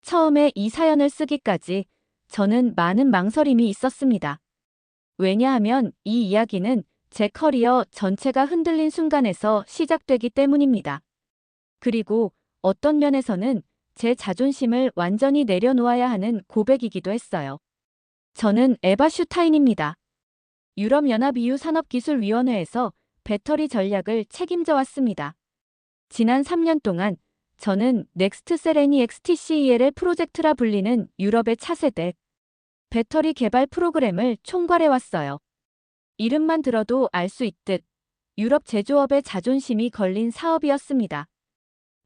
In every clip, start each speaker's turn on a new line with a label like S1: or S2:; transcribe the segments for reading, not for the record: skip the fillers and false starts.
S1: 처음에 이 사연을 쓰기까지 저는 많은 망설임이 있었습니다. 왜냐하면 이 이야기는 제 커리어 전체가 흔들린 순간에서 시작되기 때문입니다. 그리고 어떤 면에서는 제 자존심을 완전히 내려놓아야 하는 고백이기도 했어요. 저는 에바 슈타인입니다. 유럽연합EU산업기술위원회에서 배터리 전략을 책임져 왔습니다. 지난 3년 동안 저는 넥스트 세레니 XTCELL 프로젝트라 불리는 유럽의 차세대 배터리 개발 프로그램을 총괄해 왔어요. 이름만 들어도 알 수 있듯 유럽 제조업의 자존심이 걸린 사업이었습니다.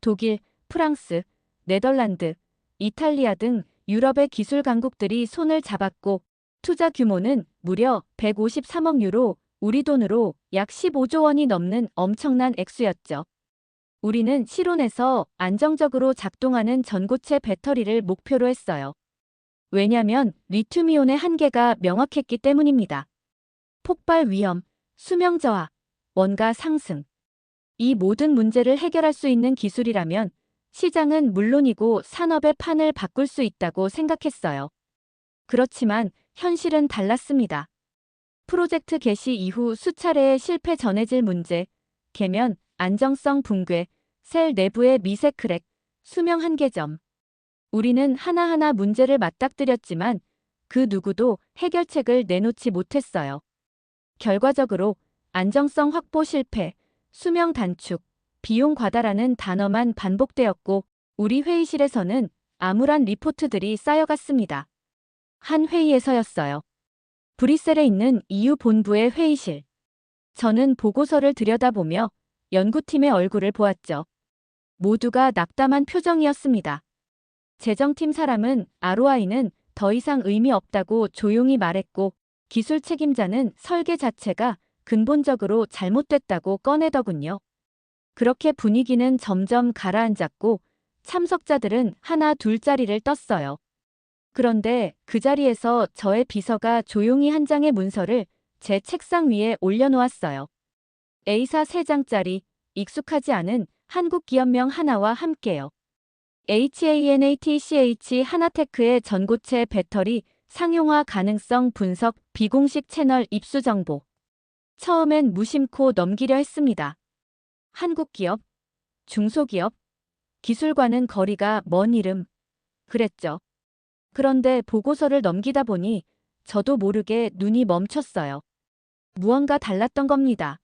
S1: 독일, 프랑스, 네덜란드, 이탈리아 등 유럽의 기술 강국들이 손을 잡았고 투자 규모는 무려 153억 유로, 우리 돈으로 약 15조 원이 넘는 엄청난 액수였죠. 우리는 실온에서 안정적으로 작동하는 전고체 배터리를 목표로 했어요. 왜냐면 리튬이온의 한계가 명확했기 때문입니다. 폭발 위험, 수명 저하, 원가 상승. 이 모든 문제를 해결할 수 있는 기술이라면 시장은 물론이고 산업의 판을 바꿀 수 있다고 생각했어요. 그렇지만 현실은 달랐습니다. 프로젝트 개시 이후 수차례의 실패 전해질 문제, 계면, 안정성 붕괴, 셀 내부의 미세 크랙, 수명 한계점. 우리는 하나하나 문제를 맞닥뜨렸지만 그 누구도 해결책을 내놓지 못했어요. 결과적으로 안정성 확보 실패, 수명 단축, 비용 과다라는 단어만 반복되었고 우리 회의실에서는 암울한 리포트들이 쌓여갔습니다. 한 회의에서였어요. 브뤼셀에 있는 EU 본부의 회의실. 저는 보고서를 들여다보며 연구팀의 얼굴을 보았죠. 모두가 낙담한 표정이었습니다. 재정팀 사람은 ROI는 더 이상 의미 없다고 조용히 말했고 기술 책임자는 설계 자체가 근본적으로 잘못됐다고 꺼내더군요. 그렇게 분위기는 점점 가라앉았고 참석자들은 하나 둘자리를 떴어요. 그런데 그 자리에서 저의 비서가 조용히 한 장의 문서를 제 책상 위에 올려놓았어요. A사 3장짜리 익숙하지 않은 한국 기업명 하나와 함께요. HANATCH 하나테크의 전고체 배터리 상용화 가능성 분석 비공식 채널 입수 정보. 처음엔 무심코 넘기려 했습니다. 한국 기업, 중소기업, 기술과는 거리가 먼 이름. 그랬죠. 그런데 보고서를 넘기다 보니 저도 모르게 눈이 멈췄어요. 무언가 달랐던 겁니다.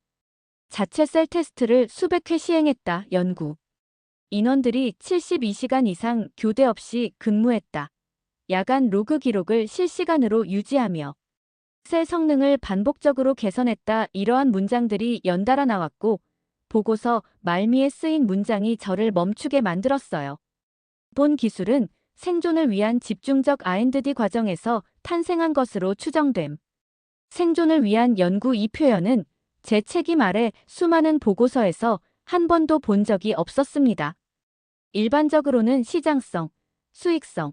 S1: 자체 셀 테스트를 수백 회 시행했다. 연구. 인원들이 72시간 이상 교대 없이 근무했다. 야간 로그 기록을 실시간으로 유지하며 셀 성능을 반복적으로 개선했다. 이러한 문장들이 연달아 나왔고 보고서 말미에 쓰인 문장이 저를 멈추게 만들었어요. 본 기술은 생존을 위한 집중적 R&D 과정에서 탄생한 것으로 추정됨. 생존을 위한 연구 이 표현은 제 책임 아래 수많은 보고서에서 한 번도 본 적이 없었습니다. 일반적으로는 시장성, 수익성,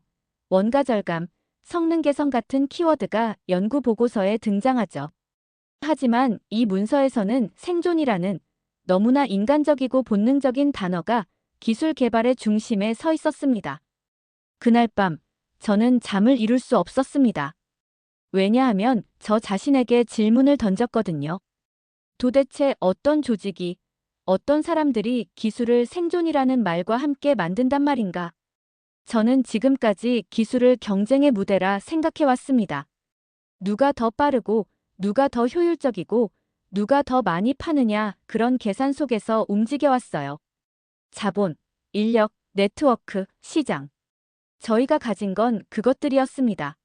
S1: 원가 절감, 성능 개선 같은 키워드가 연구 보고서에 등장하죠. 하지만 이 문서에서는 생존이라는 너무나 인간적이고 본능적인 단어가 기술 개발의 중심에 서 있었습니다. 그날 밤 저는 잠을 이룰 수 없었습니다. 왜냐하면 저 자신에게 질문을 던졌거든요. 도대체 어떤 조직이, 어떤 사람들이 기술을 생존이라는 말과 함께 만든단 말인가? 저는 지금까지 기술을 경쟁의 무대라 생각해왔습니다. 누가 더 빠르고, 누가 더 효율적이고, 누가 더 많이 파느냐 그런 계산 속에서 움직여왔어요. 자본, 인력, 네트워크, 시장. 저희가 가진 건 그것들이었습니다.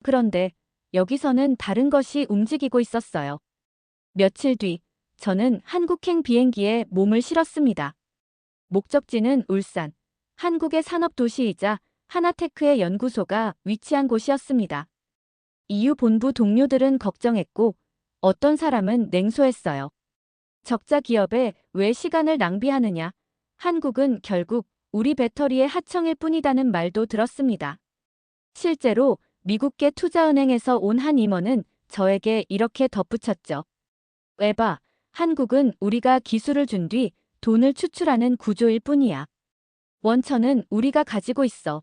S1: 그런데 여기서는 다른 것이 움직이고 있었어요. 며칠 뒤 저는 한국행 비행기에 몸을 실었습니다. 목적지는 울산, 한국의 산업도시이자 하나테크의 연구소가 위치한 곳이었습니다. EU 본부 동료들은 걱정했고 어떤 사람은 냉소했어요. 적자 기업에 왜 시간을 낭비하느냐? 한국은 결국 우리 배터리의 하청일 뿐이다는 말도 들었습니다. 실제로 미국계 투자은행에서 온 한 임원은 저에게 이렇게 덧붙였죠. 에바, 한국은 우리가 기술을 준 뒤 돈을 추출하는 구조일 뿐이야. 원천은 우리가 가지고 있어.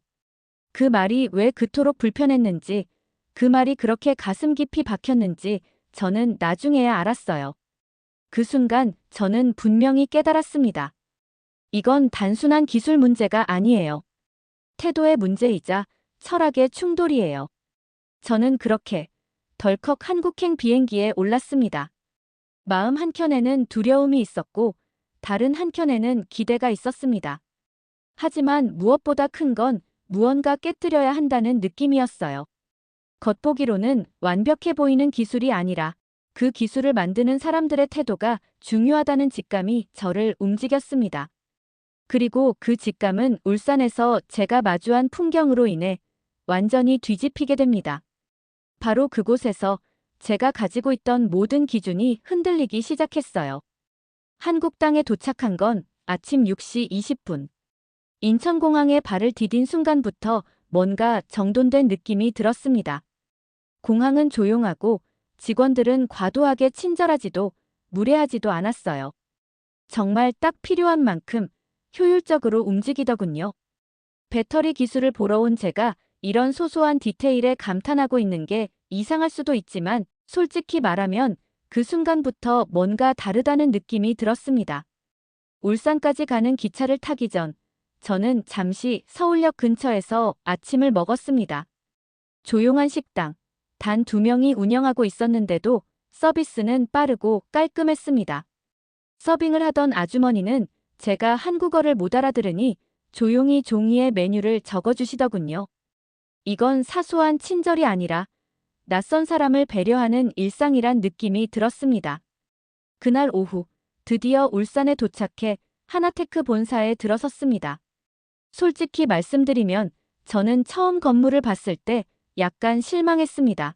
S1: 그 말이 왜 그토록 불편했는지, 그 말이 그렇게 가슴 깊이 박혔는지 저는 나중에야 알았어요. 그 순간 저는 분명히 깨달았습니다. 이건 단순한 기술 문제가 아니에요. 태도의 문제이자 철학의 충돌이에요. 저는 그렇게 덜컥 한국행 비행기에 올랐습니다. 마음 한켠에는 두려움이 있었고 다른 한켠에는 기대가 있었습니다. 하지만 무엇보다 큰 건 무언가 깨뜨려야 한다는 느낌이었어요. 겉보기로는 완벽해 보이는 기술이 아니라 그 기술을 만드는 사람들의 태도가 중요하다는 직감이 저를 움직였습니다. 그리고 그 직감은 울산에서 제가 마주한 풍경으로 인해 완전히 뒤집히게 됩니다. 바로 그곳에서 제가 가지고 있던 모든 기준이 흔들리기 시작했어요. 한국 땅에 도착한 건 아침 6시 20분. 인천공항에 발을 디딘 순간부터 뭔가 정돈된 느낌이 들었습니다. 공항은 조용하고 직원들은 과도하게 친절하지도 무례하지도 않았어요. 정말 딱 필요한 만큼 효율적으로 움직이더군요. 배터리 기술을 보러 온 제가 이런 소소한 디테일에 감탄하고 있는 게 이상할 수도 있지만 솔직히 말하면 그 순간부터 뭔가 다르다는 느낌이 들었습니다. 울산까지 가는 기차를 타기 전 저는 잠시 서울역 근처에서 아침을 먹었습니다. 조용한 식당, 단 2명이 운영하고 있었는데도 서비스는 빠르고 깔끔했습니다. 서빙을 하던 아주머니는 제가 한국어를 못 알아들으니 조용히 종이에 메뉴를 적어주시더군요. 이건 사소한 친절이 아니라 낯선 사람을 배려하는 일상이란 느낌이 들었습니다. 그날 오후 드디어 울산에 도착해 하나테크 본사에 들어섰습니다. 솔직히 말씀드리면 저는 처음 건물을 봤을 때 약간 실망했습니다.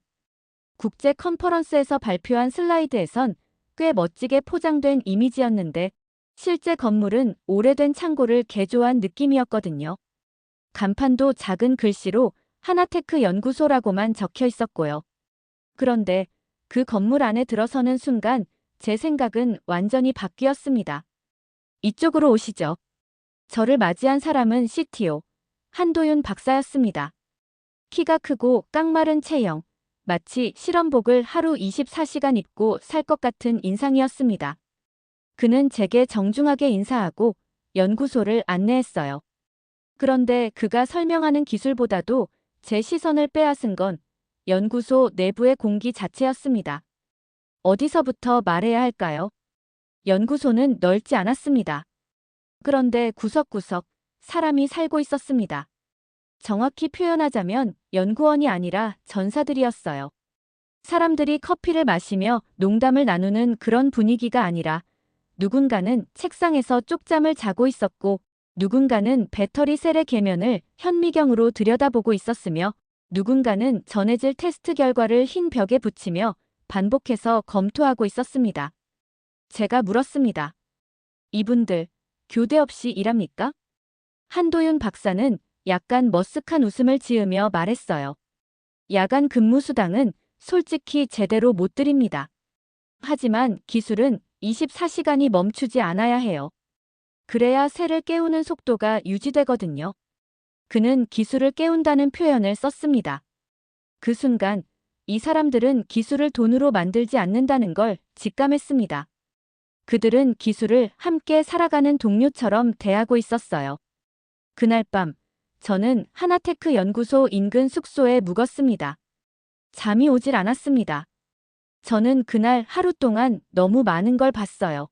S1: 국제 컨퍼런스에서 발표한 슬라이드에선 꽤 멋지게 포장된 이미지였는데 실제 건물은 오래된 창고를 개조한 느낌이었거든요. 간판도 작은 글씨로 하나테크 연구소라고만 적혀 있었고요. 그런데 그 건물 안에 들어서는 순간 제 생각은 완전히 바뀌었습니다. 이쪽으로 오시죠. 저를 맞이한 사람은 CTO 한도윤 박사였습니다. 키가 크고 깡마른 체형, 마치 실험복을 하루 24시간 입고 살 것 같은 인상이었습니다. 그는 제게 정중하게 인사하고 연구소를 안내했어요. 그런데 그가 설명하는 기술보다도 제 시선을 빼앗은 건 연구소 내부의 공기 자체였습니다. 어디서부터 말해야 할까요? 연구소는 넓지 않았습니다. 그런데 구석구석 사람이 살고 있었습니다. 정확히 표현하자면 연구원이 아니라 전사들이었어요. 사람들이 커피를 마시며 농담을 나누는 그런 분위기가 아니라 누군가는 책상에서 쪽잠을 자고 있었고 누군가는 배터리 셀의 계면을 현미경으로 들여다보고 있었으며 누군가는 전해질 테스트 결과를 흰 벽에 붙이며 반복해서 검토하고 있었습니다. 제가 물었습니다. 이분들 교대 없이 일합니까? 한도윤 박사는 약간 머쓱한 웃음을 지으며 말했어요. 야간 근무 수당은 솔직히 제대로 못 드립니다. 하지만 기술은 24시간이 멈추지 않아야 해요. 그래야 새를 깨우는 속도가 유지되거든요. 그는 기술을 깨운다는 표현을 썼습니다. 그 순간 이 사람들은 기술을 돈으로 만들지 않는다는 걸 직감했습니다. 그들은 기술을 함께 살아가는 동료처럼 대하고 있었어요. 그날 밤 저는 하나테크 연구소 인근 숙소에 묵었습니다. 잠이 오질 않았습니다. 저는 그날 하루 동안 너무 많은 걸 봤어요.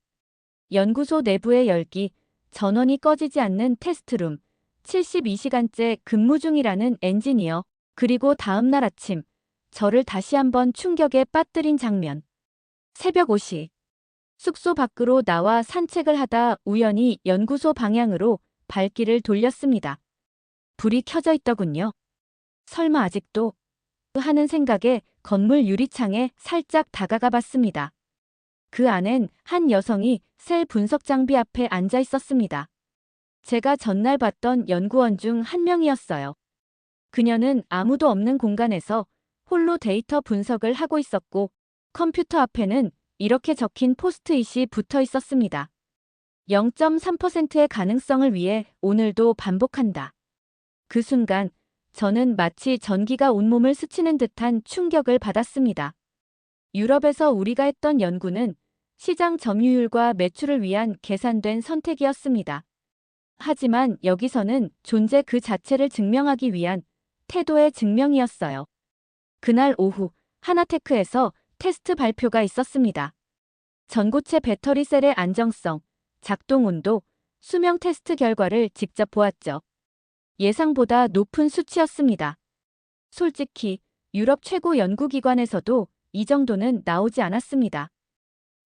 S1: 연구소 내부의 열기, 전원이 꺼지지 않는 테스트룸, 72시간째 근무 중이라는 엔지니어, 그리고 다음날 아침, 저를 다시 한번 충격에 빠뜨린 장면. 새벽 5시. 숙소 밖으로 나와 산책을 하다 우연히 연구소 방향으로 발길을 돌렸습니다. 불이 켜져 있더군요. 설마 아직도 하는 생각에 건물 유리창에 살짝 다가가 봤습니다. 그 안엔 한 여성이 셀 분석 장비 앞에 앉아 있었습니다. 제가 전날 봤던 연구원 중 한 명이었어요. 그녀는 아무도 없는 공간에서 홀로 데이터 분석을 하고 있었고 컴퓨터 앞에는 이렇게 적힌 포스트잇이 붙어 있었습니다. 0.3%의 가능성을 위해 오늘도 반복한다. 그 순간 저는 마치 전기가 온몸을 스치는 듯한 충격을 받았습니다. 유럽에서 우리가 했던 연구는 시장 점유율과 매출을 위한 계산된 선택이었습니다. 하지만 여기서는 존재 그 자체를 증명하기 위한 태도의 증명이었어요. 그날 오후 하나테크에서 테스트 발표가 있었습니다. 전고체 배터리 셀의 안정성, 작동 온도, 수명 테스트 결과를 직접 보았죠. 예상보다 높은 수치였습니다. 솔직히 유럽 최고 연구기관에서도 이 정도는 나오지 않았습니다.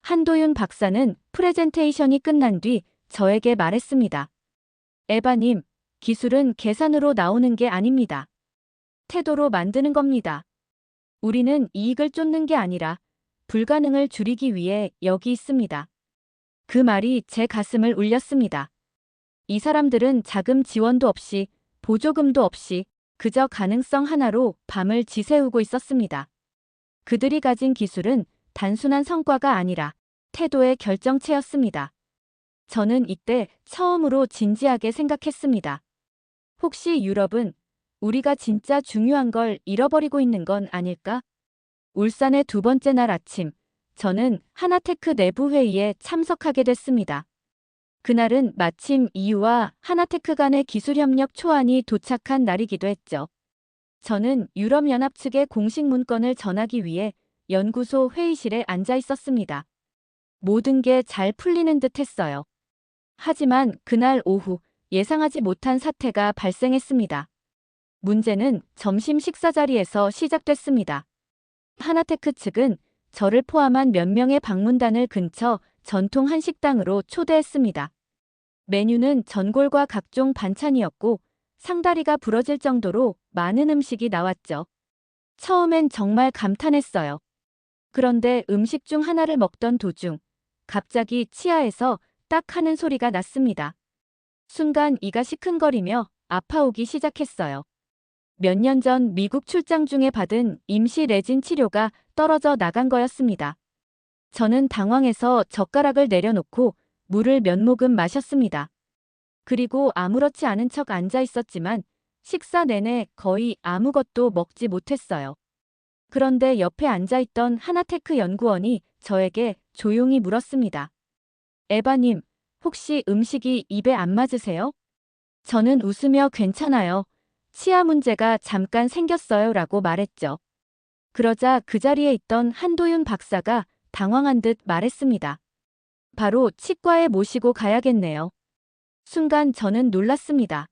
S1: 한도윤 박사는 프레젠테이션이 끝난 뒤 저에게 말했습니다. 에바님, 기술은 계산으로 나오는 게 아닙니다. 태도로 만드는 겁니다. 우리는 이익을 쫓는 게 아니라 불가능을 줄이기 위해 여기 있습니다. 그 말이 제 가슴을 울렸습니다. 이 사람들은 자금 지원도 없이 보조금도 없이 그저 가능성 하나로 밤을 지새우고 있었습니다. 그들이 가진 기술은 단순한 성과가 아니라 태도의 결정체였습니다. 저는 이때 처음으로 진지하게 생각했습니다. 혹시 유럽은 우리가 진짜 중요한 걸 잃어버리고 있는 건 아닐까? 울산의 두 번째 날 아침, 저는 하나테크 내부 회의에 참석하게 됐습니다. 그날은 마침 EU와 하나테크 간의 기술협력 초안이 도착한 날이기도 했죠. 저는 유럽연합 측의 공식 문건을 전하기 위해 연구소 회의실에 앉아 있었습니다. 모든 게 잘 풀리는 듯 했어요. 하지만 그날 오후 예상하지 못한 사태가 발생했습니다. 문제는 점심 식사 자리에서 시작됐습니다. 하나테크 측은 저를 포함한 몇 명의 방문단을 근처 전통 한식당으로 초대했습니다. 메뉴는 전골과 각종 반찬이었고 상다리가 부러질 정도로 많은 음식이 나왔죠. 처음엔 정말 감탄했어요. 그런데 음식 중 하나를 먹던 도중 갑자기 치아에서 딱 하는 소리가 났습니다. 순간 이가 시큰거리며 아파오기 시작했어요. 몇 년 전 미국 출장 중에 받은 임시 레진 치료가 떨어져 나간 거였습니다. 저는 당황해서 젓가락을 내려놓고 물을 몇 모금 마셨습니다. 그리고 아무렇지 않은 척 앉아 있었지만 식사 내내 거의 아무것도 먹지 못했어요. 그런데 옆에 앉아있던 하나테크 연구원이 저에게 조용히 물었습니다. 에바님, 혹시 음식이 입에 안 맞으세요? 저는 웃으며 괜찮아요. 치아 문제가 잠깐 생겼어요 라고 말했죠. 그러자 그 자리에 있던 한도윤 박사가 당황한 듯 말했습니다. 바로 치과에 모시고 가야겠네요. 순간 저는 놀랐습니다.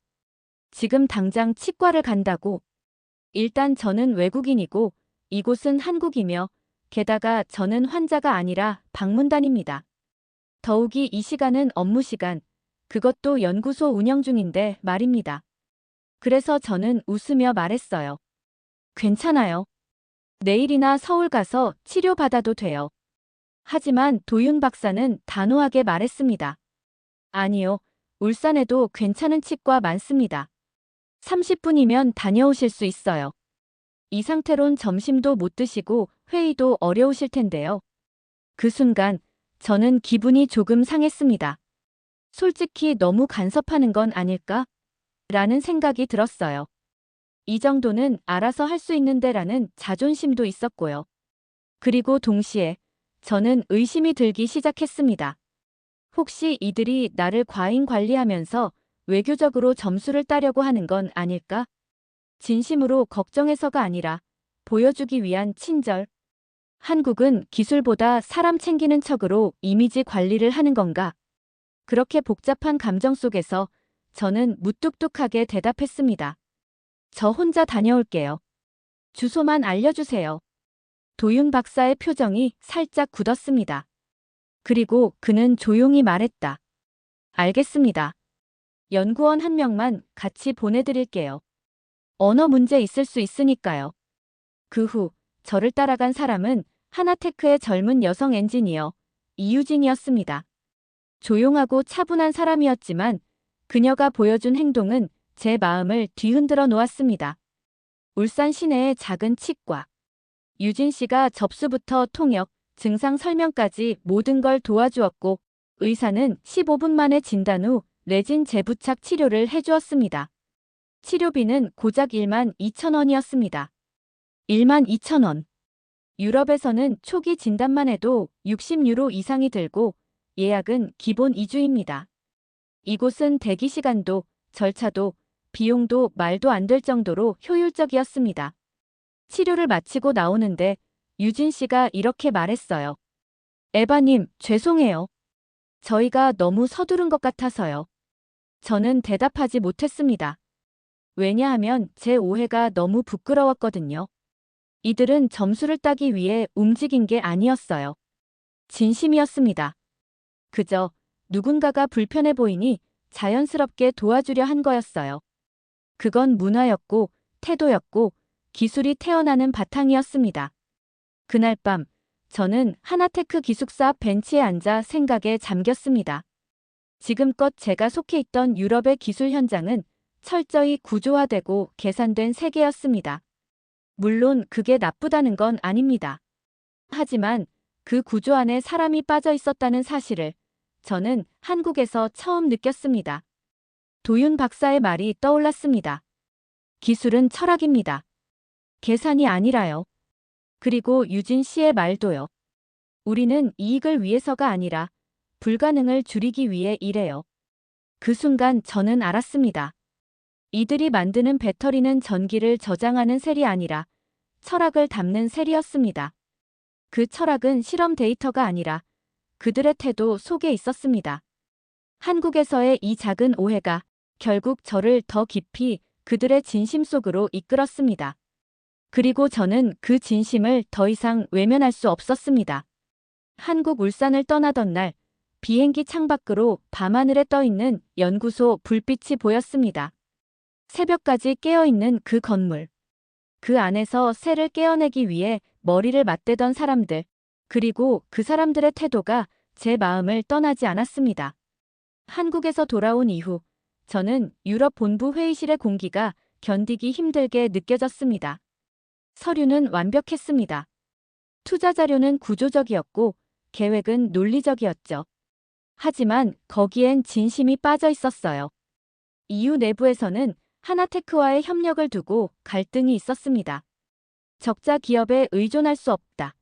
S1: 지금 당장 치과를 간다고. 일단 저는 외국인이고 이곳은 한국이며 게다가 저는 환자가 아니라 방문단입니다. 더욱이 이 시간은 업무 시간, 그것도 연구소 운영 중인데 말입니다. 그래서 저는 웃으며 말했어요. 괜찮아요. 내일이나 서울 가서 치료받아도 돼요. 하지만 도윤 박사는 단호하게 말했습니다. 아니요, 울산에도 괜찮은 치과 많습니다. 30분이면 다녀오실 수 있어요. 이 상태론 점심도 못 드시고 회의도 어려우실 텐데요. 그 순간 저는 기분이 조금 상했습니다. 솔직히 너무 간섭하는 건 아닐까? 라는 생각이 들었어요. 이 정도는 알아서 할 수 있는데라는 자존심도 있었고요. 그리고 동시에 저는 의심이 들기 시작했습니다. 혹시 이들이 나를 과잉 관리하면서 외교적으로 점수를 따려고 하는 건 아닐까? 진심으로 걱정해서가 아니라 보여주기 위한 친절. 한국은 기술보다 사람 챙기는 척으로 이미지 관리를 하는 건가? 그렇게 복잡한 감정 속에서 저는 무뚝뚝하게 대답했습니다. 저 혼자 다녀올게요. 주소만 알려주세요. 도윤 박사의 표정이 살짝 굳었습니다. 그리고 그는 조용히 말했다. 알겠습니다. 연구원 한 명만 같이 보내드릴게요. 언어 문제 있을 수 있으니까요. 그 후 저를 따라간 사람은 하나테크의 젊은 여성 엔지니어 이유진이었습니다. 조용하고 차분한 사람이었지만 그녀가 보여준 행동은 제 마음을 뒤흔들어 놓았습니다. 울산 시내의 작은 치과. 유진 씨가 접수부터 통역, 증상 설명까지 모든 걸 도와주었고 의사는 15분 만에 진단 후 레진 재부착 치료를 해주었습니다. 치료비는 고작 12,000원이었습니다. 12,000원. 유럽에서는 초기 진단만 해도 60유로 이상이 들고 예약은 기본 2주입니다. 이곳은 대기 시간도, 절차도, 비용도 말도 안 될 정도로 효율적이었습니다. 치료를 마치고 나오는데 유진 씨가 이렇게 말했어요. 에바님, 죄송해요. 저희가 너무 서두른 것 같아서요. 저는 대답하지 못했습니다. 왜냐하면 제 오해가 너무 부끄러웠거든요. 이들은 점수를 따기 위해 움직인 게 아니었어요. 진심이었습니다. 그저 누군가가 불편해 보이니 자연스럽게 도와주려 한 거였어요. 그건 문화였고, 태도였고, 기술이 태어나는 바탕이었습니다. 그날 밤, 저는 하나테크 기숙사 앞 벤치에 앉아 생각에 잠겼습니다. 지금껏 제가 속해 있던 유럽의 기술 현장은 철저히 구조화되고 계산된 세계였습니다. 물론 그게 나쁘다는 건 아닙니다. 하지만 그 구조 안에 사람이 빠져 있었다는 사실을 저는 한국에서 처음 느꼈습니다. 도윤 박사의 말이 떠올랐습니다. 기술은 철학입니다. 계산이 아니라요. 그리고 유진 씨의 말도요. 우리는 이익을 위해서가 아니라 불가능을 줄이기 위해 일해요. 그 순간 저는 알았습니다. 이들이 만드는 배터리는 전기를 저장하는 셀이 아니라 철학을 담는 셀이었습니다. 그 철학은 실험 데이터가 아니라 그들의 태도 속에 있었습니다. 한국에서의 이 작은 오해가 결국 저를 더 깊이 그들의 진심 속으로 이끌었습니다. 그리고 저는 그 진심을 더 이상 외면할 수 없었습니다. 한국 울산을 떠나던 날 비행기 창밖으로 밤하늘에 떠있는 연구소 불빛이 보였습니다. 새벽까지 깨어있는 그 건물. 그 안에서 새를 깨어내기 위해 머리를 맞대던 사람들. 그리고 그 사람들의 태도가 제 마음을 떠나지 않았습니다. 한국에서 돌아온 이후 저는 유럽 본부 회의실의 공기가 견디기 힘들게 느껴졌습니다. 서류는 완벽했습니다. 투자 자료는 구조적이었고 계획은 논리적이었죠. 하지만 거기엔 진심이 빠져 있었어요. EU 내부에서는 하나테크와의 협력을 두고 갈등이 있었습니다. 적자 기업에 의존할 수 없다.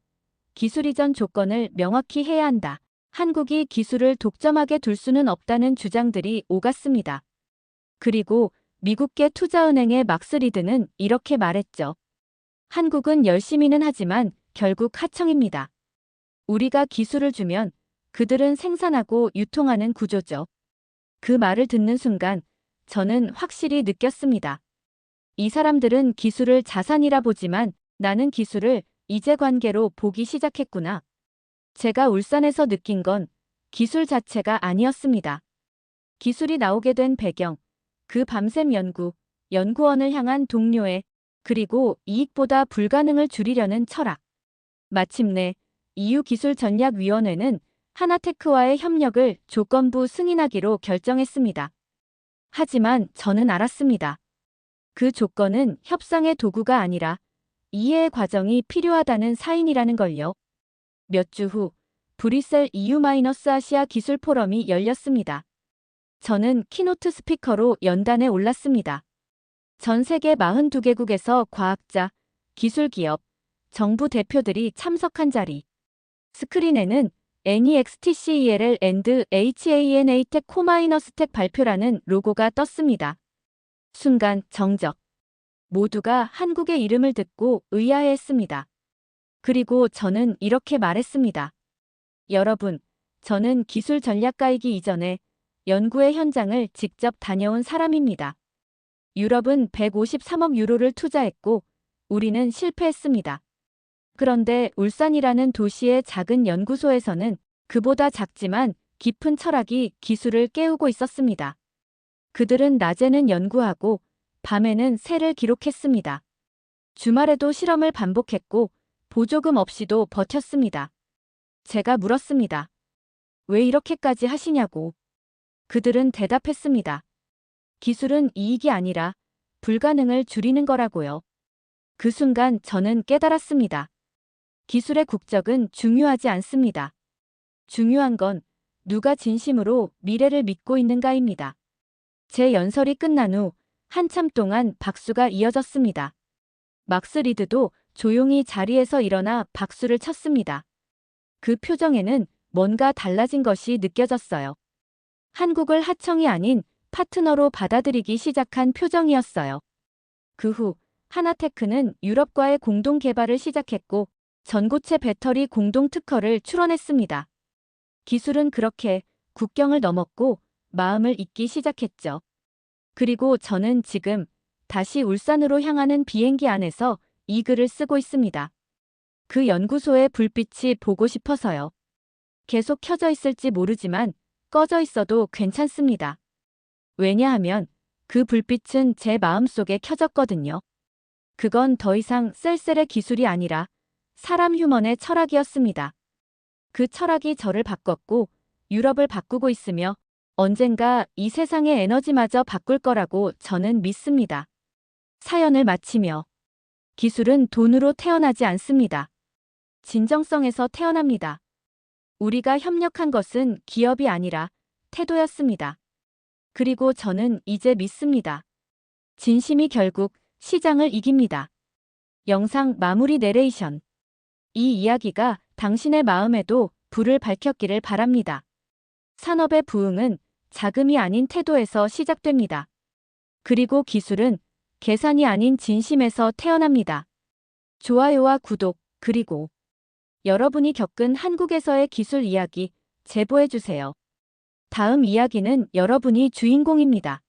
S1: 기술 이전 조건을 명확히 해야 한다. 한국이 기술을 독점하게 둘 수는 없다는 주장들이 오갔습니다. 그리고 미국계 투자은행의 막스 리드는 이렇게 말했죠. 한국은 열심히는 하지만 결국 하청입니다. 우리가 기술을 주면 그들은 생산하고 유통하는 구조죠. 그 말을 듣는 순간 저는 확실히 느꼈습니다. 이 사람들은 기술을 자산이라 보지만 나는 기술을 이제관계로 보기 시작했구나. 제가 울산에서 느낀 건 기술 자체가 아니었습니다. 기술이 나오게 된 배경, 그 밤샘 연구원을 향한 동료애, 그리고 이익보다 불가능을 줄이려는 철학. 마침내 EU기술전략위원회는 하나테크와의 협력을 조건부 승인하기로 결정했습니다. 하지만 저는 알았습니다. 그 조건은 협상의 도구가 아니라 이해의 과정이 필요하다는 사인이라는 걸요. 몇 주 후 브뤼셀 EU-아시아 기술 포럼이 열렸습니다. 저는 키노트 스피커로 연단에 올랐습니다. 전 세계 42개국에서 과학자, 기술기업, 정부 대표들이 참석한 자리. 스크린에는 NEXTCELL and HANA-TEC Co-TEC 발표라는 로고가 떴습니다. 순간 정적. 모두가 한국의 이름을 듣고 의아해했습니다. 그리고 저는 이렇게 말했습니다. 여러분, 저는 기술 전략가이기 이전에 연구의 현장을 직접 다녀온 사람입니다. 유럽은 153억 유로를 투자했고 우리는 실패했습니다. 그런데 울산이라는 도시의 작은 연구소에서는 그보다 작지만 깊은 철학이 기술을 깨우고 있었습니다. 그들은 낮에는 연구하고 밤에는 새를 기록했습니다. 주말에도 실험을 반복했고 보조금 없이도 버텼습니다. 제가 물었습니다. 왜 이렇게까지 하시냐고. 그들은 대답했습니다. 기술은 이익이 아니라 불가능을 줄이는 거라고요. 그 순간 저는 깨달았습니다. 기술의 국적은 중요하지 않습니다. 중요한 건 누가 진심으로 미래를 믿고 있는가입니다. 제 연설이 끝난 후 한참 동안 박수가 이어졌습니다. 막스 리드도 조용히 자리에서 일어나 박수를 쳤습니다. 그 표정에는 뭔가 달라진 것이 느껴졌어요. 한국을 하청이 아닌 파트너로 받아들이기 시작한 표정이었어요. 그 후 하나테크는 유럽과의 공동 개발을 시작했고 전고체 배터리 공동 특허를 출원했습니다. 기술은 그렇게 국경을 넘었고 마음을 잇기 시작했죠. 그리고 저는 지금 다시 울산으로 향하는 비행기 안에서 이 글을 쓰고 있습니다. 그 연구소의 불빛이 보고 싶어서요. 계속 켜져 있을지 모르지만 꺼져 있어도 괜찮습니다. 왜냐하면 그 불빛은 제 마음속에 켜졌거든요. 그건 더 이상 셀셀의 기술이 아니라 사람 휴먼의 철학이었습니다. 그 철학이 저를 바꿨고 유럽을 바꾸고 있으며 언젠가 이 세상의 에너지마저 바꿀 거라고 저는 믿습니다. 사연을 마치며 기술은 돈으로 태어나지 않습니다. 진정성에서 태어납니다. 우리가 협력한 것은 기업이 아니라 태도였습니다. 그리고 저는 이제 믿습니다. 진심이 결국 시장을 이깁니다. 영상 마무리 내레이션. 이 이야기가 당신의 마음에도 불을 밝혔기를 바랍니다. 산업의 부흥은 자금이 아닌 태도에서 시작됩니다. 그리고 기술은 계산이 아닌 진심에서 태어납니다. 좋아요와 구독, 그리고 여러분이 겪은 한국에서의 기술 이야기 제보해주세요. 다음 이야기는 여러분이 주인공입니다.